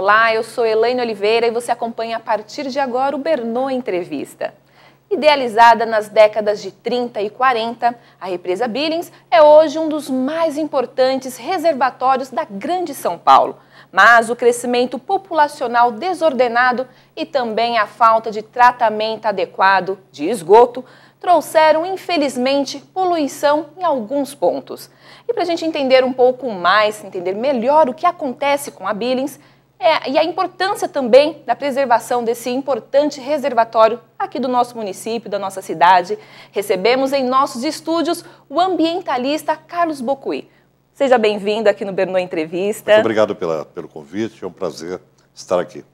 Olá, eu sou Elaine Oliveira e você acompanha a partir de agora o Bernoulli Entrevista. Idealizada nas décadas de 30 e 40, a represa Billings é hoje um dos mais importantes reservatórios da Grande São Paulo. Mas o crescimento populacional desordenado e também a falta de tratamento adequado de esgoto trouxeram, infelizmente, poluição em alguns pontos. E para a gente entender um pouco mais, entender melhor o que acontece com a Billings, e a importância também da preservação desse importante reservatório aqui do nosso município, da nossa cidade, recebemos em nossos estúdios o ambientalista Carlos Bocuí. Seja bem-vindo aqui no Bernoulli Entrevista. Muito obrigado pelo convite, é um prazer estar aqui.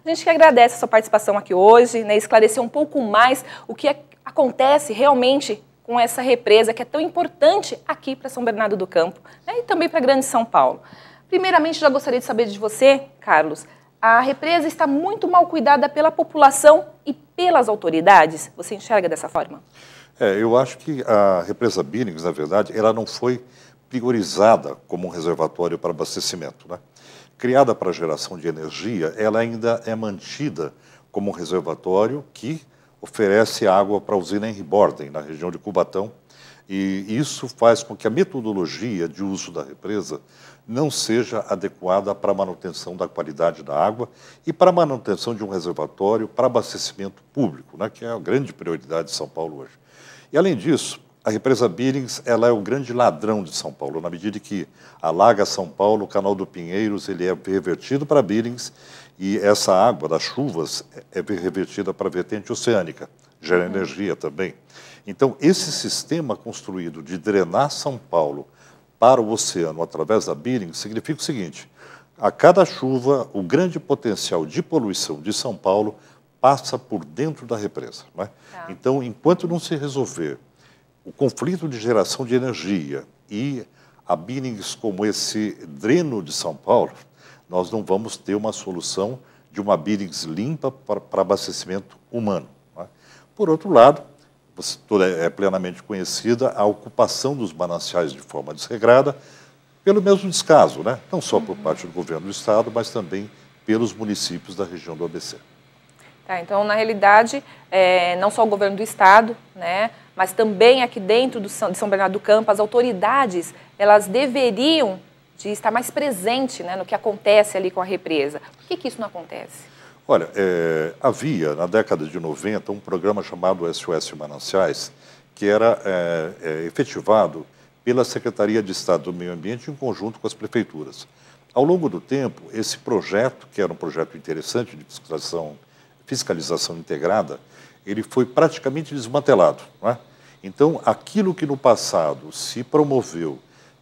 A gente que agradece a sua participação aqui hoje, né, esclarecer um pouco mais o que acontece realmente com essa represa que é tão importante aqui para São Bernardo do Campo, né, e também para a Grande São Paulo. Primeiramente, já gostaria de saber de você, Carlos, a represa está muito mal cuidada pela população e pelas autoridades? Você enxerga dessa forma? Eu acho que a represa Billings, na verdade, ela não foi priorizada como um reservatório para abastecimento, né? Criada para geração de energia, ela ainda é mantida como um reservatório que oferece água para a usina Henry Borden, na região de Cubatão, e isso faz com que a metodologia de uso da represa não seja adequada para a manutenção da qualidade da água e para a manutenção de um reservatório para abastecimento público, né, que é a grande prioridade de São Paulo hoje. E, além disso, a represa Billings ela é o grande ladrão de São Paulo, na medida que alaga São Paulo, o canal do Pinheiros ele é revertido para Billings e essa água das chuvas é revertida para a vertente oceânica, gera energia também. Então, esse sistema construído de drenar São Paulo para o oceano através da Billings significa o seguinte: a cada chuva, o grande potencial de poluição de São Paulo passa por dentro da represa, né? Então, enquanto não se resolver o conflito de geração de energia e a Billings como esse dreno de São Paulo, nós não vamos ter uma solução de uma Billings limpa para abastecimento humano, né? Por outro lado, é plenamente conhecida a ocupação dos mananciais de forma desregrada pelo mesmo descaso, né? Não só por parte do governo do estado, mas também pelos municípios da região do ABC. Tá, então, na realidade, não só o governo do estado, né, mas também aqui dentro de São Bernardo do Campo, as autoridades, elas deveriam de estar mais presentes, né, no que acontece ali com a represa. Por que isso não acontece? Olha, havia, na década de 90, um programa chamado SOS Mananciais, que era efetivado pela Secretaria de Estado do Meio Ambiente em conjunto com as prefeituras. Ao longo do tempo, esse projeto, que era um projeto interessante de fiscalização integrada, ele foi praticamente desmantelado, né? Então, aquilo que no passado se promoveu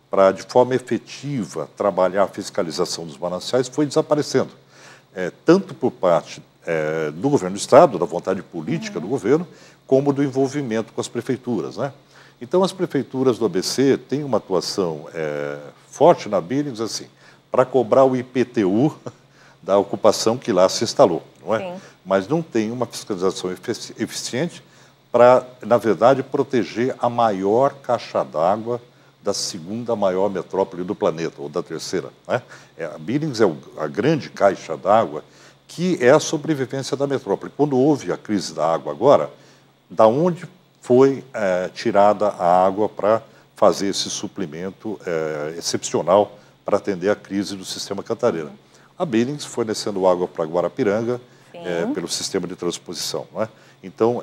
para, de forma efetiva, trabalhar a fiscalização dos mananciais foi desaparecendo. Tanto por parte do governo do estado, da vontade política do governo, como do envolvimento com as prefeituras, né? Então, as prefeituras do ABC têm uma atuação forte na Billings, assim, para cobrar o IPTU da ocupação que lá se instalou, não é? Sim. Mas não tem uma fiscalização eficiente para, na verdade, proteger a maior caixa d'água da segunda maior metrópole do planeta, ou da terceira, né? A Billings é a grande caixa d'água que é a sobrevivência da metrópole. Quando houve a crise da água agora, da onde foi tirada a água para fazer esse suplemento excepcional para atender a crise do sistema Cantareira? A Billings fornecendo água para Guarapiranga pelo sistema de transposição, né? Então,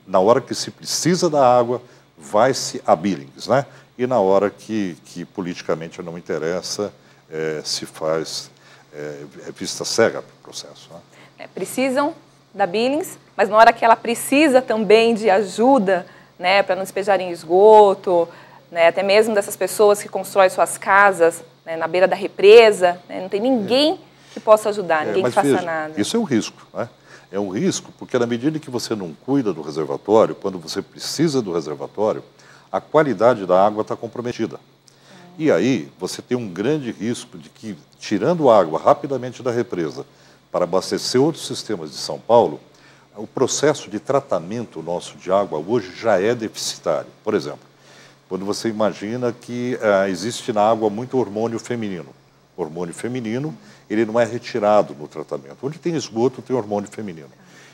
na hora que se precisa da água, vai-se a Billings, né? E na hora que politicamente não interessa, se faz vista cega para o processo, né? Precisam da Billings, mas na hora que ela precisa também de ajuda, né, para não despejarem esgoto, né, até mesmo dessas pessoas que constroem suas casas, né, na beira da represa, né, não tem ninguém que possa ajudar, ninguém que faça nada. Isso é um risco, né? É um risco porque, na medida que você não cuida do reservatório, quando você precisa do reservatório, a qualidade da água está comprometida. E aí você tem um grande risco de que, tirando água rapidamente da represa para abastecer outros sistemas de São Paulo, o processo de tratamento nosso de água hoje já é deficitário. Por exemplo, quando você imagina que existe na água muito hormônio feminino, hormônio feminino, ele não é retirado no tratamento. Onde tem esgoto, tem hormônio feminino.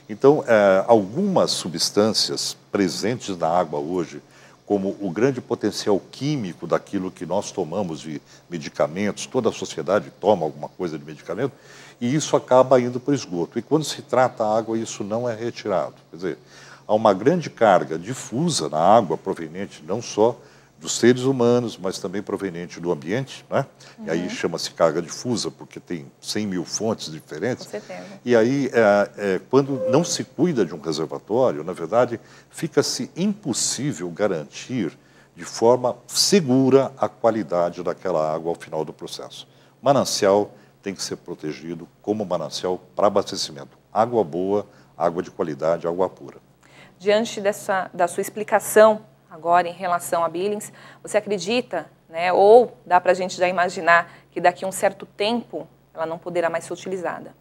Então, algumas substâncias presentes na água hoje, como o grande potencial químico daquilo que nós tomamos de medicamentos, toda a sociedade toma alguma coisa de medicamento, e isso acaba indo para o esgoto. E quando se trata a água, isso não é retirado. Quer dizer, há uma grande carga difusa na água, proveniente não só dos seres humanos, mas também proveniente do ambiente, né? E aí chama-se carga difusa, porque tem 100 mil fontes diferentes. Com certeza. E aí, quando não se cuida de um reservatório, na verdade, fica-se impossível garantir de forma segura a qualidade daquela água ao final do processo. Manancial tem que ser protegido como manancial para abastecimento. Água boa, água de qualidade, água pura. Diante da sua explicação agora em relação a Billings, você acredita, né, ou dá para a gente já imaginar que daqui a um certo tempo ela não poderá mais ser utilizada?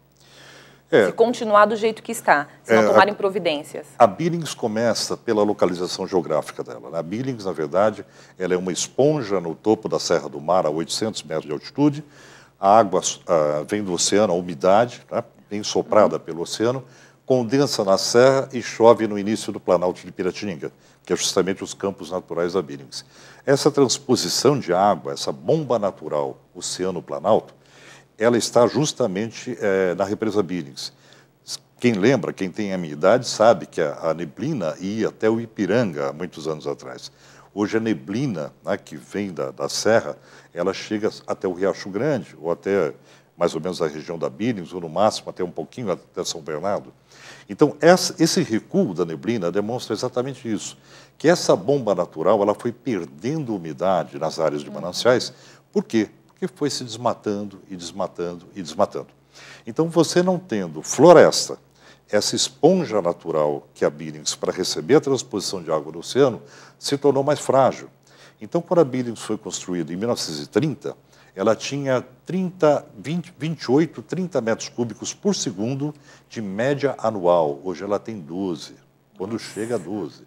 Se continuar do jeito que está, se não tomarem providências. A Billings começa pela localização geográfica dela, né? A Billings, na verdade, ela é uma esponja no topo da Serra do Mar, a 800 metros de altitude. A água vem do oceano, a umidade, né, vem soprada pelo oceano, condensa na serra e chove no início do Planalto de Piratininga, que é justamente os campos naturais da Billings. Essa transposição de água, essa bomba natural oceano-planalto, ela está justamente na represa Billings. Quem lembra, quem tem a minha idade, sabe que a neblina ia até o Ipiranga há muitos anos atrás. Hoje a neblina, né, que vem da serra, ela chega até o Riacho Grande, ou até mais ou menos a região da Billings, ou no máximo até um pouquinho até São Bernardo. Então, esse recuo da neblina demonstra exatamente isso, que essa bomba natural ela foi perdendo umidade nas áreas de mananciais. Por quê? Porque foi se desmatando e desmatando e desmatando. Então, você não tendo floresta, essa esponja natural que é a Billings para receber a transposição de água do oceano, se tornou mais frágil. Então, quando a Billings foi construída em 1930, ela tinha 28, 30 metros cúbicos por segundo de média anual. Hoje ela tem 12, quando chega a 12.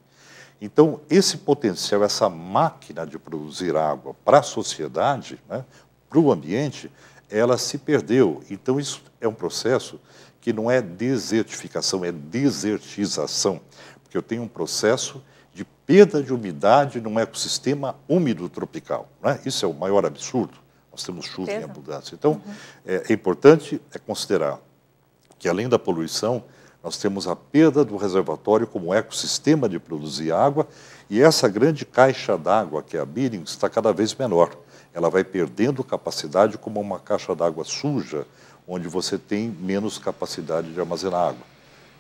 Então, esse potencial, essa máquina de produzir água para a sociedade, né, para o ambiente, ela se perdeu. Então, isso é um processo que não é desertificação, é desertização. Porque eu tenho um processo de perda de umidade num ecossistema úmido tropical, né? Isso é o maior absurdo. Nós temos chuva em abundância. Então, é importante considerar que, além da poluição, nós temos a perda do reservatório como ecossistema de produzir água, e essa grande caixa d'água, que é a Billings, está cada vez menor. Ela vai perdendo capacidade como uma caixa d'água suja, onde você tem menos capacidade de armazenar água.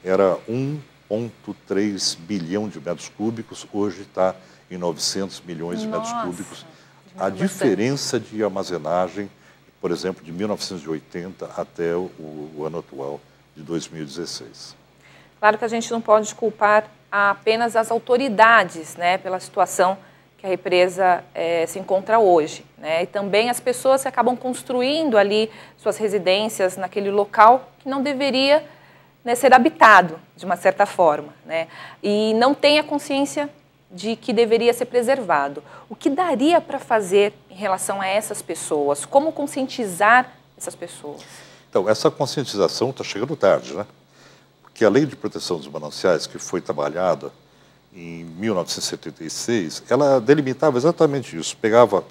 Era 1,3 bilhão de metros cúbicos, hoje está em 900 milhões de metros cúbicos. A diferença de armazenagem, por exemplo, de 1980 até o ano atual, de 2016. Claro que a gente não pode culpar apenas as autoridades, né, pela situação que a represa se encontra hoje, né, e também as pessoas que acabam construindo ali suas residências naquele local que não deveria, né, ser habitado de uma certa forma, né, e não tem a consciência de que deveria ser preservado. O que daria para fazer em relação a essas pessoas? Como conscientizar essas pessoas? Então, essa conscientização está chegando tarde, né? Porque a Lei de Proteção dos Mananciais, que foi trabalhada em 1976, ela delimitava exatamente isso. Pegava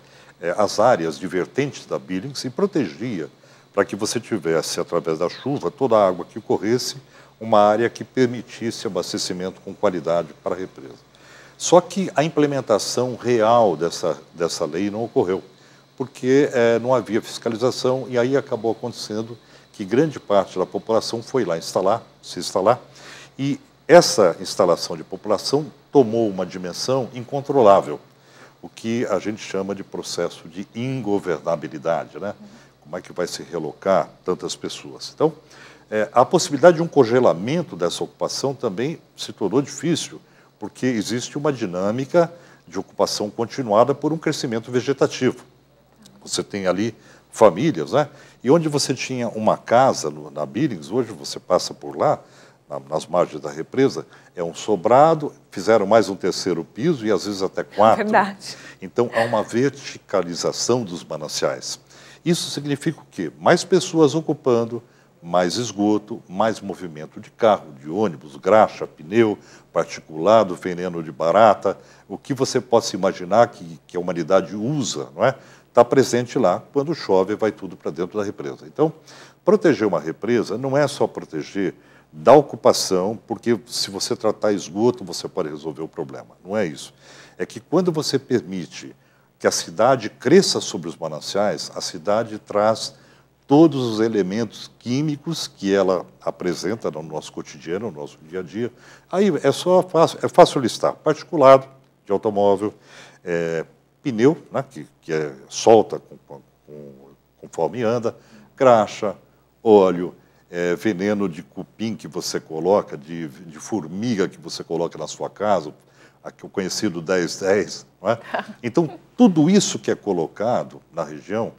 as áreas divertentes da Billings e protegia para que você tivesse, através da chuva, toda a água que corresse, uma área que permitisse abastecimento com qualidade para a represa. Só que a implementação real dessa lei não ocorreu, porque não havia fiscalização, e aí acabou acontecendo que grande parte da população foi lá se instalar, e essa instalação de população tomou uma dimensão incontrolável, o que a gente chama de processo de ingovernabilidade, né? Como é que vai se relocar tantas pessoas? Então, a possibilidade de um congelamento dessa ocupação também se tornou difícil, porque existe uma dinâmica de ocupação continuada por um crescimento vegetativo. Você tem ali famílias, né? E onde você tinha uma casa na Billings, hoje você passa por lá, nas margens da represa, é um sobrado, fizeram mais um terceiro piso e às vezes até 4. Verdade. Então há uma verticalização dos mananciais. Isso significa o quê? Mais pessoas ocupando, mais esgoto, mais movimento de carro, de ônibus, graxa, pneu, particulado, veneno de barata, o que você possa imaginar que a humanidade usa, não é? Está presente lá, quando chove vai tudo para dentro da represa. Então, proteger uma represa não é só proteger da ocupação, porque se você tratar esgoto, você pode resolver o problema. Não é isso. É que quando você permite que a cidade cresça sobre os mananciais, a cidade traz todos os elementos químicos que ela apresenta no nosso cotidiano, no nosso dia a dia. Aí é fácil listar: particulado de automóvel, pneu, né, que solta conforme anda, graxa, óleo, veneno de cupim que você coloca, de formiga que você coloca na sua casa, o conhecido 1010. Não é? Então, tudo isso que é colocado na região,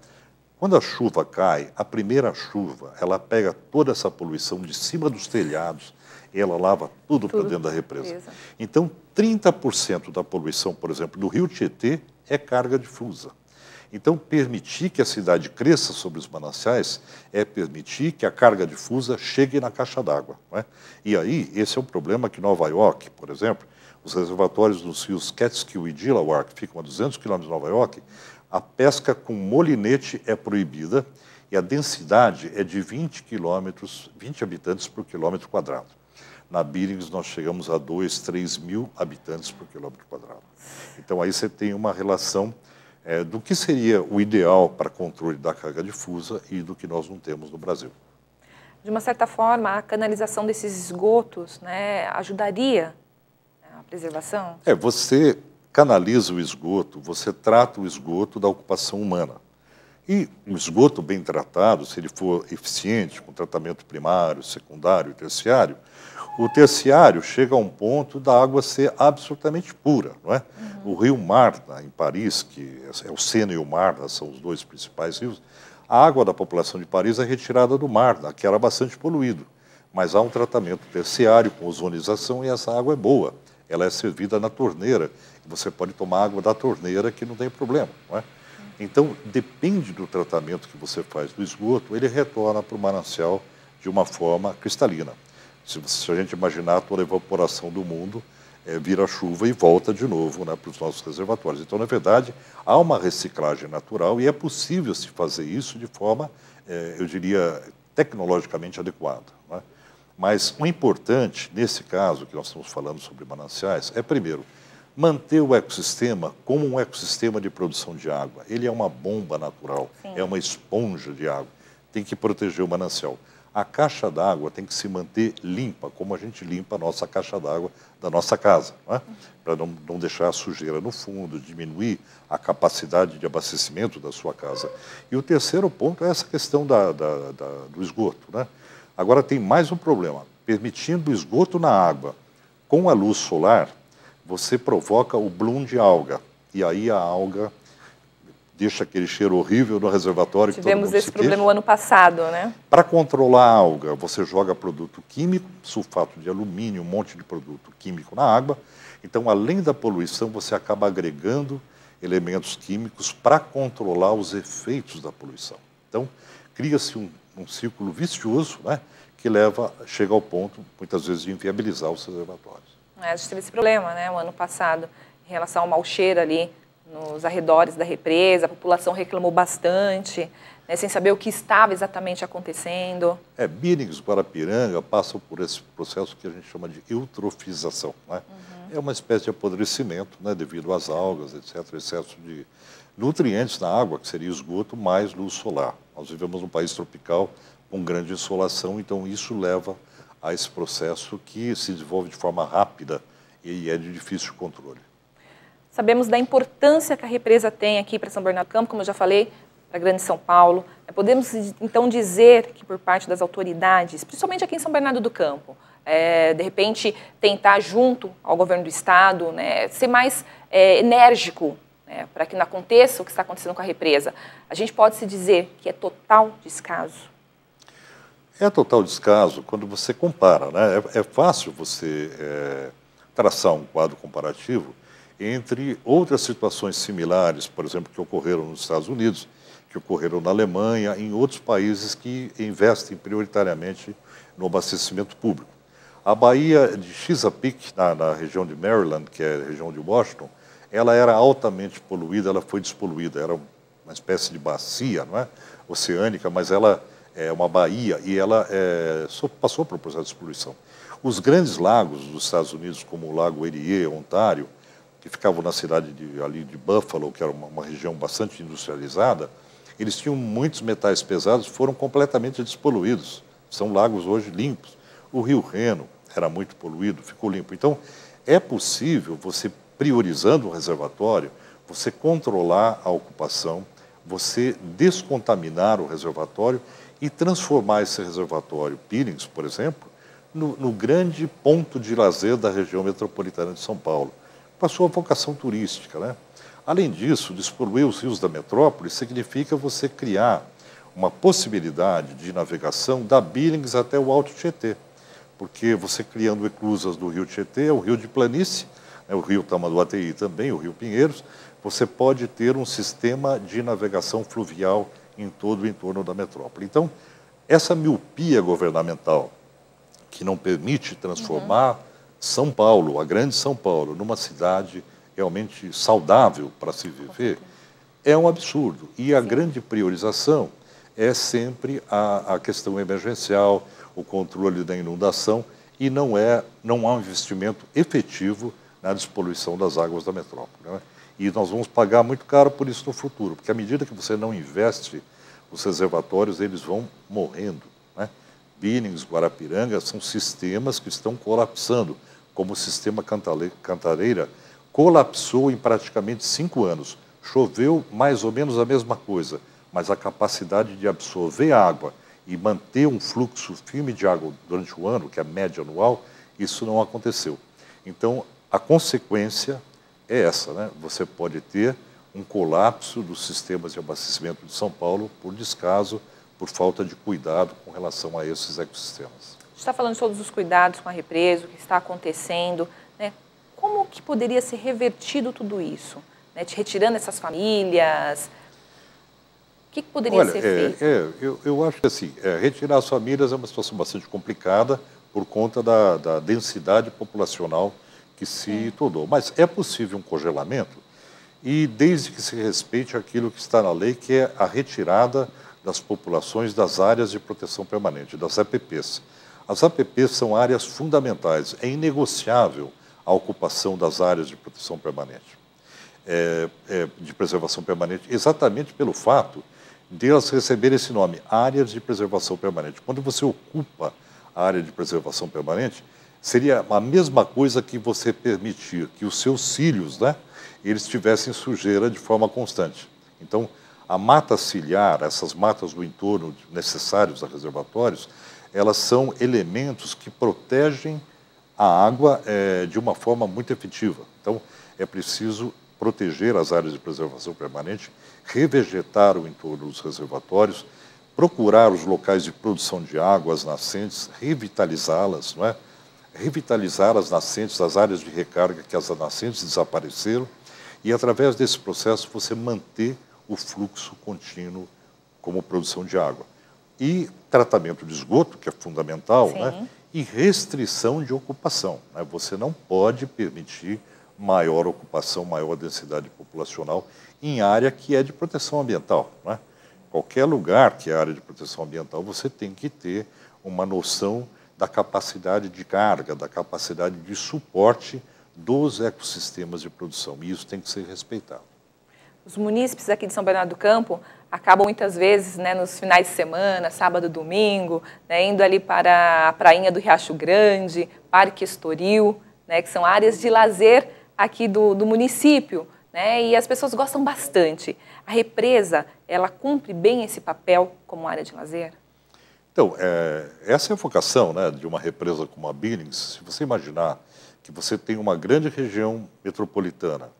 quando a chuva cai, a primeira chuva, ela pega toda essa poluição de cima dos telhados e ela lava tudo para dentro da represa. Então, 30% da poluição, por exemplo, do rio Tietê é carga difusa. Então, permitir que a cidade cresça sobre os mananciais é permitir que a carga difusa chegue na caixa d'água. E aí, esse é um problema que Nova York, por exemplo, os reservatórios dos rios Catskill e Delaware, que ficam a 200 quilômetros de Nova York, a pesca com molinete é proibida e a densidade é de 20 habitantes por quilômetro quadrado. Na Billings, nós chegamos a 2, 3 mil habitantes por quilômetro quadrado. Então, aí você tem uma relação do que seria o ideal para controle da carga difusa e do que nós não temos no Brasil. De uma certa forma, a canalização desses esgotos, né, ajudaria a preservação? Você canaliza o esgoto, você trata o esgoto da ocupação humana. E o esgoto bem tratado, se ele for eficiente, com tratamento primário, secundário e terciário, o terciário chega a um ponto da água ser absolutamente pura, não é? O rio Marne, em Paris, que é o Sena e o Marne, são os dois principais rios, a água da população de Paris é retirada do Marne, que era bastante poluído, mas há um tratamento terciário com ozonização e essa água é boa. Ela é servida na torneira, e você pode tomar água da torneira que não tem problema, não é? Então, depende do tratamento que você faz do esgoto, ele retorna para o manancial de uma forma cristalina. Se a gente imaginar toda a evaporação do mundo, vira chuva e volta de novo, né, para os nossos reservatórios. Então, na verdade, há uma reciclagem natural e é possível se fazer isso de forma, eu diria, tecnologicamente adequada. Não é? Mas o importante, nesse caso que nós estamos falando sobre mananciais, é, primeiro, manter o ecossistema como um ecossistema de produção de água. Ele é uma bomba natural, é uma esponja de água. Tem que proteger o manancial. A caixa d'água tem que se manter limpa, como a gente limpa a nossa caixa d'água da nossa casa, não é? Para não deixar a sujeira no fundo, diminuir a capacidade de abastecimento da sua casa. E o terceiro ponto é essa questão do esgoto, né? Agora tem mais um problema. Permitindo o esgoto na água com a luz solar, você provoca o bloom de alga. E aí a alga deixa aquele cheiro horrível no reservatório. Tivemos esse problema o ano passado, né? Para controlar a alga, você joga produto químico, sulfato de alumínio, um monte de produto químico na água. Então, além da poluição, você acaba agregando elementos químicos para controlar os efeitos da poluição. Então, cria-se um círculo vicioso, né, que chega ao ponto, muitas vezes, de inviabilizar os reservatórios. A gente teve esse problema, né, o ano passado, em relação ao mau cheiro ali nos arredores da represa, a população reclamou bastante, né, sem saber o que estava exatamente acontecendo. Billings, Guarapiranga passam por esse processo que a gente chama de eutrofização, né? É uma espécie de apodrecimento, né, devido às algas, etc., excesso de nutrientes na água, que seria esgoto, mais luz solar. Nós vivemos num país tropical com grande insolação, então isso leva a esse processo que se desenvolve de forma rápida e é de difícil controle. Sabemos da importância que a represa tem aqui para São Bernardo do Campo, como eu já falei, para a Grande São Paulo. Podemos, então, dizer que por parte das autoridades, principalmente aqui em São Bernardo do Campo, de repente tentar, junto ao governo do Estado, né, ser mais enérgico, né, para que não aconteça o que está acontecendo com a represa. A gente pode se dizer que é total descaso? É total descaso quando você compara, né? É fácil você traçar um quadro comparativo entre outras situações similares, por exemplo, que ocorreram nos Estados Unidos, que ocorreram na Alemanha e em outros países que investem prioritariamente no abastecimento público. A baía de Chesapeake, na região de Maryland, que é a região de Washington, ela era altamente poluída, ela foi despoluída, era uma espécie de bacia, não é? Oceânica, mas ela é uma baía e ela passou por um processo de poluição. Os grandes lagos dos Estados Unidos, como o Lago Erie, Ontário, que ficavam na cidade ali de Buffalo, que era uma região bastante industrializada, eles tinham muitos metais pesados, foram completamente despoluídos. São lagos hoje limpos. O Rio Reno era muito poluído, ficou limpo. Então, é possível você, priorizando o reservatório, você controlar a ocupação, você descontaminar o reservatório e transformar esse reservatório, Billings, por exemplo, no grande ponto de lazer da região metropolitana de São Paulo, com a sua vocação turística, né? Além disso, despoluir os rios da metrópole significa você criar uma possibilidade de navegação da Billings até o Alto Tietê, porque você criando eclusas do rio Tietê, o rio de planície, né, o rio Tamanduateí também, o rio Pinheiros, você pode ter um sistema de navegação fluvial em todo o entorno da metrópole. Então, essa miopia governamental que não permite transformar São Paulo, a grande São Paulo, numa cidade realmente saudável para se viver, é um absurdo. E a grande priorização é sempre a questão emergencial, o controle da inundação, e não há um investimento efetivo na despoluição das águas da metrópole, né? E nós vamos pagar muito caro por isso no futuro, porque à medida que você não investe, os reservatórios eles vão morrendo, né? Billings, Guarapiranga são sistemas que estão colapsando, como o sistema Cantareira colapsou em praticamente 5 anos. Choveu mais ou menos a mesma coisa, mas a capacidade de absorver água e manter um fluxo firme de água durante o ano, que é a média anual, isso não aconteceu. Então, a consequência é essa, né? Você pode ter um colapso dos sistemas de abastecimento de São Paulo por descaso, por falta de cuidado com relação a esses ecossistemas. A gente está falando de todos os cuidados com a represa, o que está acontecendo, né? Como que poderia ser revertido tudo isso? Né? Retirando essas famílias, o que poderia ser feito? Eu acho que assim, retirar as famílias é uma situação bastante complicada por conta da densidade populacional que se tornou. Mas é possível um congelamento e desde que se respeite aquilo que está na lei, que é a retirada das populações das áreas de proteção permanente, das APPs. As APPs são áreas fundamentais, é inegociável a ocupação das áreas de proteção permanente, de preservação permanente, exatamente pelo fato de elas receberem esse nome, áreas de preservação permanente. Quando você ocupa a área de preservação permanente, seria a mesma coisa que você permitir que os seus cílios, né, eles tivessem sujeira de forma constante. Então, a mata ciliar, essas matas do entorno necessários a reservatórios, elas são elementos que protegem a água de uma forma muito efetiva. Então, é preciso proteger as áreas de preservação permanente, revegetar o entorno dos reservatórios, procurar os locais de produção de água, as nascentes, revitalizá-las, não é? Revitalizar as nascentes, as áreas de recarga que as nascentes desapareceram, e através desse processo você manter o fluxo contínuo como produção de água. E tratamento de esgoto, que é fundamental, né? E restrição de ocupação, né? Você não pode permitir maior ocupação, maior densidade populacional em área que é de proteção ambiental, né? Qualquer lugar que é área de proteção ambiental, você tem que ter uma noção da capacidade de carga, da capacidade de suporte dos ecossistemas de produção, e isso tem que ser respeitado. Os munícipes aqui de São Bernardo do Campo acabam muitas vezes, né, nos finais de semana, sábado, domingo, né, indo ali para a prainha do Riacho Grande, Parque Estoril, né, que são áreas de lazer aqui do município, né, e as pessoas gostam bastante. A represa, ela cumpre bem esse papel como área de lazer? Então, essa é a vocação, né, de uma represa como a Billings. Se você imaginar que você tem uma grande região metropolitana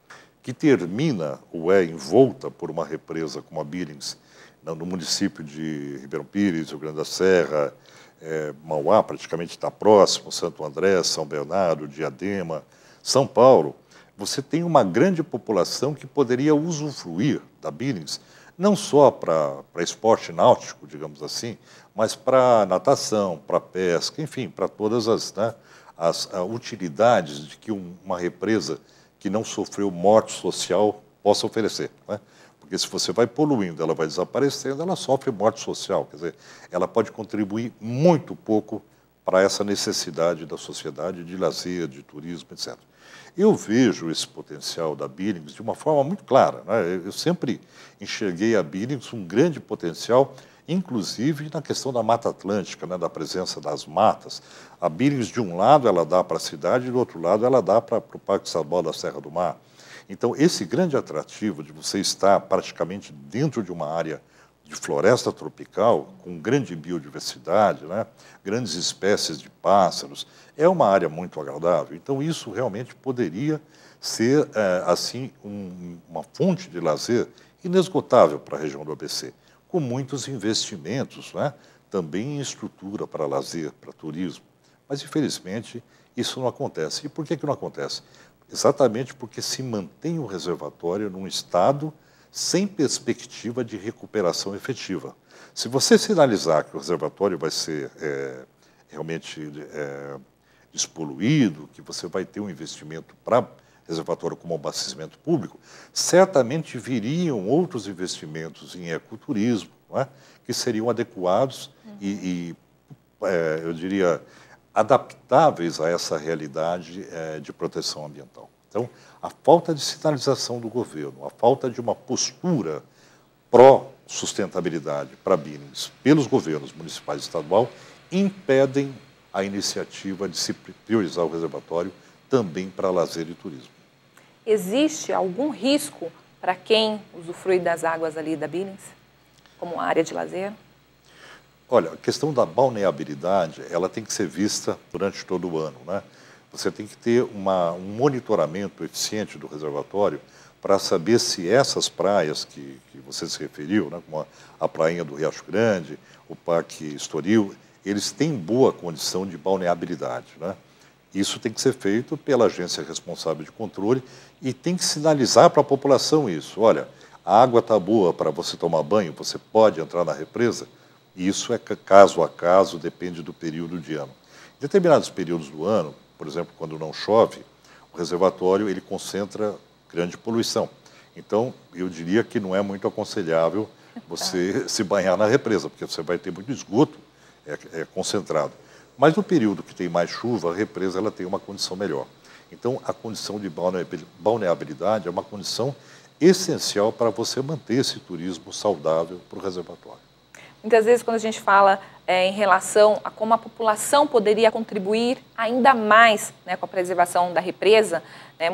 que termina ou é envolta por uma represa como a Billings, no município de Ribeirão Pires, Rio Grande da Serra, Mauá praticamente está próximo, Santo André, São Bernardo, Diadema, São Paulo, você tem uma grande população que poderia usufruir da Billings não só para esporte náutico, digamos assim, mas para natação, para pesca, enfim, para todas as, né, as utilidades de que uma represa que não sofreu morte social possa oferecer, né? Porque se você vai poluindo, ela vai desaparecendo, ela sofre morte social, quer dizer, ela pode contribuir muito pouco para essa necessidade da sociedade de lazer, de turismo, etc. Eu vejo esse potencial da Billings de uma forma muito clara, né? Eu sempre enxerguei a Billings um grande potencial, inclusive na questão da Mata Atlântica, né, da presença das matas. A Billings, de um lado, ela dá para a cidade, do outro lado, ela dá para o Parque Estadual da Serra do Mar. Então, esse grande atrativo de você estar praticamente dentro de uma área de floresta tropical, com grande biodiversidade, né, grandes espécies de pássaros, é uma área muito agradável. Então, isso realmente poderia ser, assim, uma fonte de lazer inesgotável para a região do ABC, com muitos investimentos, né, também em estrutura para lazer, para turismo. Mas, infelizmente, isso não acontece. E por que não acontece? Exatamente porque se mantém o reservatório num estado sem perspectiva de recuperação efetiva. Se você sinalizar que o reservatório vai ser realmente despoluído, que você vai ter um investimento para reservatório como abastecimento público, certamente viriam outros investimentos em ecoturismo, não é? Que seriam adequados eu diria, adaptáveis a essa realidade de proteção ambiental. Então, a falta de sinalização do governo, a falta de uma postura pró-sustentabilidade para Billings pelos governos municipais e estadual impedem a iniciativa de se priorizar o reservatório também para lazer e turismo. Existe algum risco para quem usufrui das águas ali da Billings, como área de lazer? Olha, a questão da balneabilidade, ela tem que ser vista durante todo o ano, né? Você tem que ter um monitoramento eficiente do reservatório para saber se essas praias que você se referiu, né, como a prainha do Riacho Grande, o Parque Estoril, eles têm boa condição de balneabilidade, né? Isso tem que ser feito pela agência responsável de controle e tem que sinalizar para a população isso. Olha, a água está boa para você tomar banho, você pode entrar na represa. E isso é caso a caso, depende do período de ano. Em determinados períodos do ano, por exemplo, quando não chove, o reservatório ele concentra grande poluição. Então, eu diria que não é muito aconselhável você se banhar na represa, porque você vai ter muito esgoto concentrado. Mas no período que tem mais chuva, a represa ela tem uma condição melhor. Então, a condição de balneabilidade é uma condição essencial para você manter esse turismo saudável para o reservatório. Muitas vezes, quando a gente fala em relação a como a população poderia contribuir ainda mais, né, com a preservação da represa, né,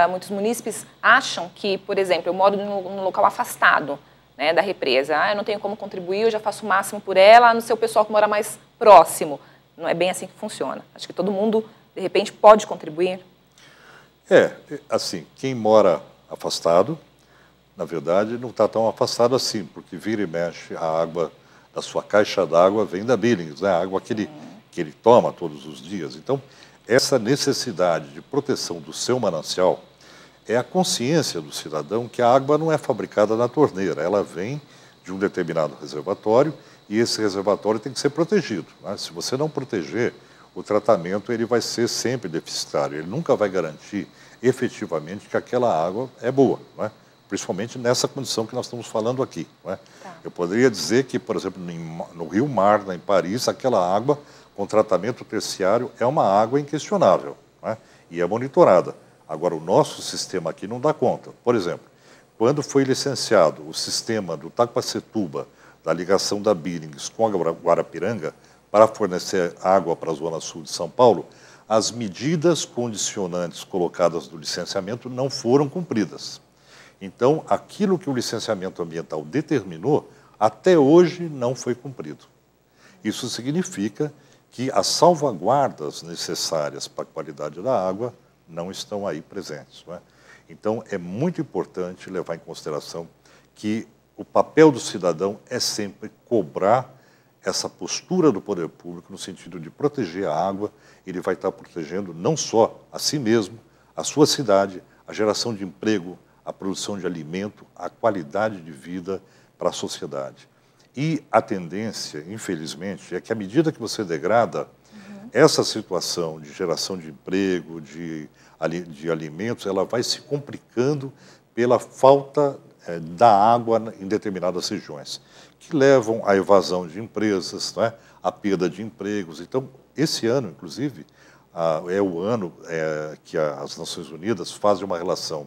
muitos munícipes acham que, por exemplo, eu moro num local afastado, né, da represa, eu não tenho como contribuir, eu já faço o máximo por ela, no seu pessoal que mora mais próximo. Não é bem assim que funciona. Acho que todo mundo, de repente, pode contribuir. Assim, quem mora afastado, na verdade, não está tão afastado assim, porque vira e mexe a água da sua caixa d'água vem da Billings, né? A água que ele toma todos os dias. Então, essa necessidade de proteção do seu manancial é a consciência do cidadão que a água não é fabricada na torneira, ela vem de um determinado reservatório e esse reservatório tem que ser protegido, né? Se você não proteger, o tratamento ele vai ser sempre deficitário, ele nunca vai garantir efetivamente que aquela água é boa, né? Principalmente nessa condição que nós estamos falando aqui, não é? Tá. Eu poderia dizer que, por exemplo, no Rio Mar, em Paris, aquela água com tratamento terciário é uma água inquestionável, não é? E é monitorada. Agora, o nosso sistema aqui não dá conta. Por exemplo, quando foi licenciado o sistema do Taquacetuba, da ligação da Billings com a Guarapiranga, para fornecer água para a Zona Sul de São Paulo, as medidas condicionantes colocadas no licenciamento não foram cumpridas. Então, aquilo que o licenciamento ambiental determinou, até hoje não foi cumprido. Isso significa que as salvaguardas necessárias para a qualidade da água não estão aí presentes, não é? Então, é muito importante levar em consideração que o papel do cidadão é sempre cobrar essa postura do poder público no sentido de proteger a água. Ele vai estar protegendo não só a si mesmo, a sua cidade, a geração de emprego, a produção de alimento, a qualidade de vida para a sociedade. E a tendência, infelizmente, é que à medida que você degrada essa situação de geração de emprego, de alimentos, ela vai se complicando pela falta da água em determinadas regiões, que levam à evasão de empresas, né, à perda de empregos. Então, esse ano, inclusive, é o ano que as Nações Unidas fazem uma relação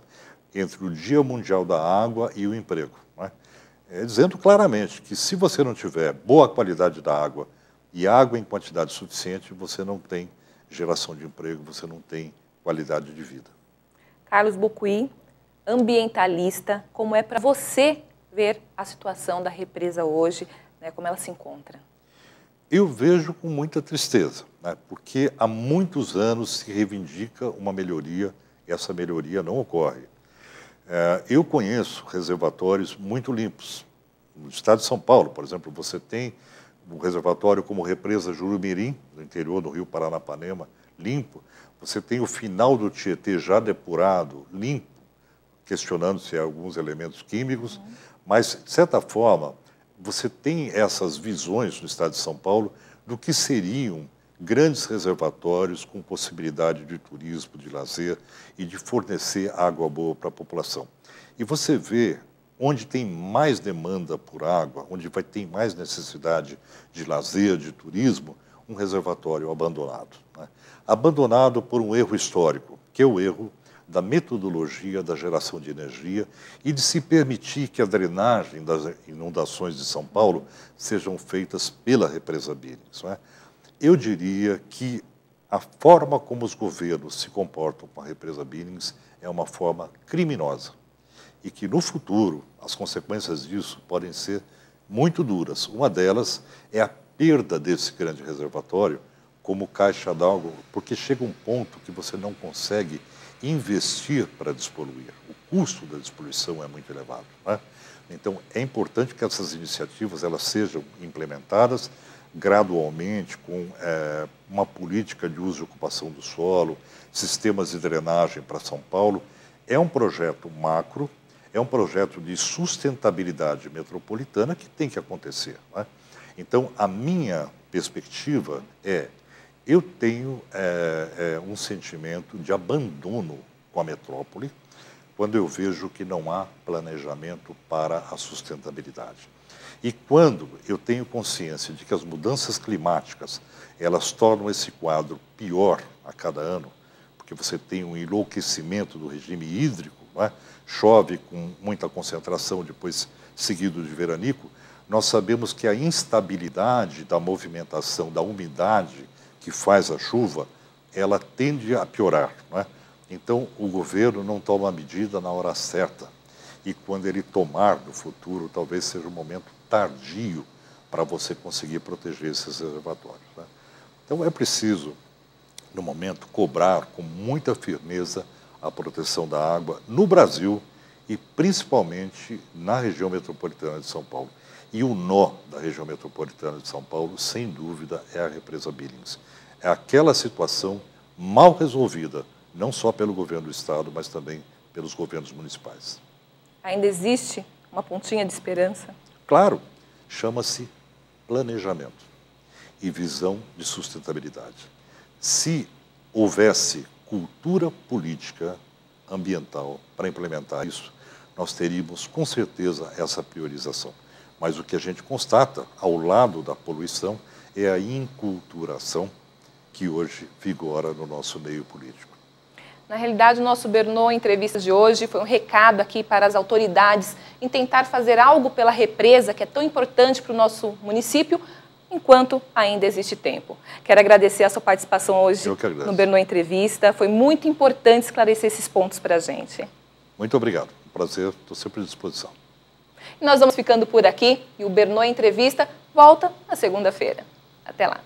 entre o Dia Mundial da Água e o emprego, né? Dizendo claramente que se você não tiver boa qualidade da água e água em quantidade suficiente, você não tem geração de emprego, você não tem qualidade de vida. Carlos Bocuí, ambientalista, como é para você ver a situação da represa hoje, né, como ela se encontra? Eu vejo com muita tristeza, né, porque há muitos anos se reivindica uma melhoria e essa melhoria não ocorre. Eu conheço reservatórios muito limpos. No estado de São Paulo, por exemplo, você tem um reservatório como Represa Jurumirim, no interior do Rio Paranapanema, limpo. Você tem o final do Tietê já depurado, limpo, questionando-se alguns elementos químicos, mas, de certa forma, você tem essas visões no estado de São Paulo do que seriam grandes reservatórios com possibilidade de turismo, de lazer e de fornecer água boa para a população. E você vê onde tem mais demanda por água, onde vai ter mais necessidade de lazer, de turismo, um reservatório abandonado, né? Abandonado por um erro histórico, que é o erro da metodologia da geração de energia e de se permitir que a drenagem das inundações de São Paulo sejam feitas pela represa Billings, né? Eu diria que a forma como os governos se comportam com a represa Billings é uma forma criminosa e que, no futuro, as consequências disso podem ser muito duras. Uma delas é a perda desse grande reservatório como caixa d'água, porque chega um ponto que você não consegue investir para despoluir. O custo da despoluição é muito elevado, né? Então, é importante que essas iniciativas elas sejam implementadas gradualmente, com uma política de uso e ocupação do solo, sistemas de drenagem para São Paulo. É um projeto macro, é um projeto de sustentabilidade metropolitana que tem que acontecer, né? Então, a minha perspectiva eu tenho um sentimento de abandono com a metrópole quando eu vejo que não há planejamento para a sustentabilidade. E quando eu tenho consciência de que as mudanças climáticas, elas tornam esse quadro pior a cada ano, porque você tem um enlouquecimento do regime hídrico, não é? Chove com muita concentração, depois seguido de veranico, nós sabemos que a instabilidade da movimentação, da umidade que faz a chuva, ela tende a piorar, não é? Então, o governo não toma a medida na hora certa. E quando ele tomar no futuro, talvez seja um momento tardio para você conseguir proteger esses reservatórios, né? Então, é preciso, no momento, cobrar com muita firmeza a proteção da água no Brasil e principalmente na região metropolitana de São Paulo. E o nó da região metropolitana de São Paulo, sem dúvida, é a represa Billings. É aquela situação mal resolvida, não só pelo governo do Estado, mas também pelos governos municipais. Ainda existe uma pontinha de esperança? Claro, chama-se planejamento e visão de sustentabilidade. Se houvesse cultura política ambiental para implementar isso, nós teríamos com certeza essa priorização. Mas o que a gente constata, ao lado da poluição, é a inculturação que hoje vigora no nosso meio político. Na realidade, o nosso Bernô Entrevistas de hoje foi um recado aqui para as autoridades em tentar fazer algo pela represa, que é tão importante para o nosso município, enquanto ainda existe tempo. Quero agradecer a sua participação hoje no Bernô Entrevista. Foi muito importante esclarecer esses pontos para a gente. Muito obrigado. Um prazer, estou sempre à disposição. E nós vamos ficando por aqui e o Bernô Entrevista volta na segunda-feira. Até lá.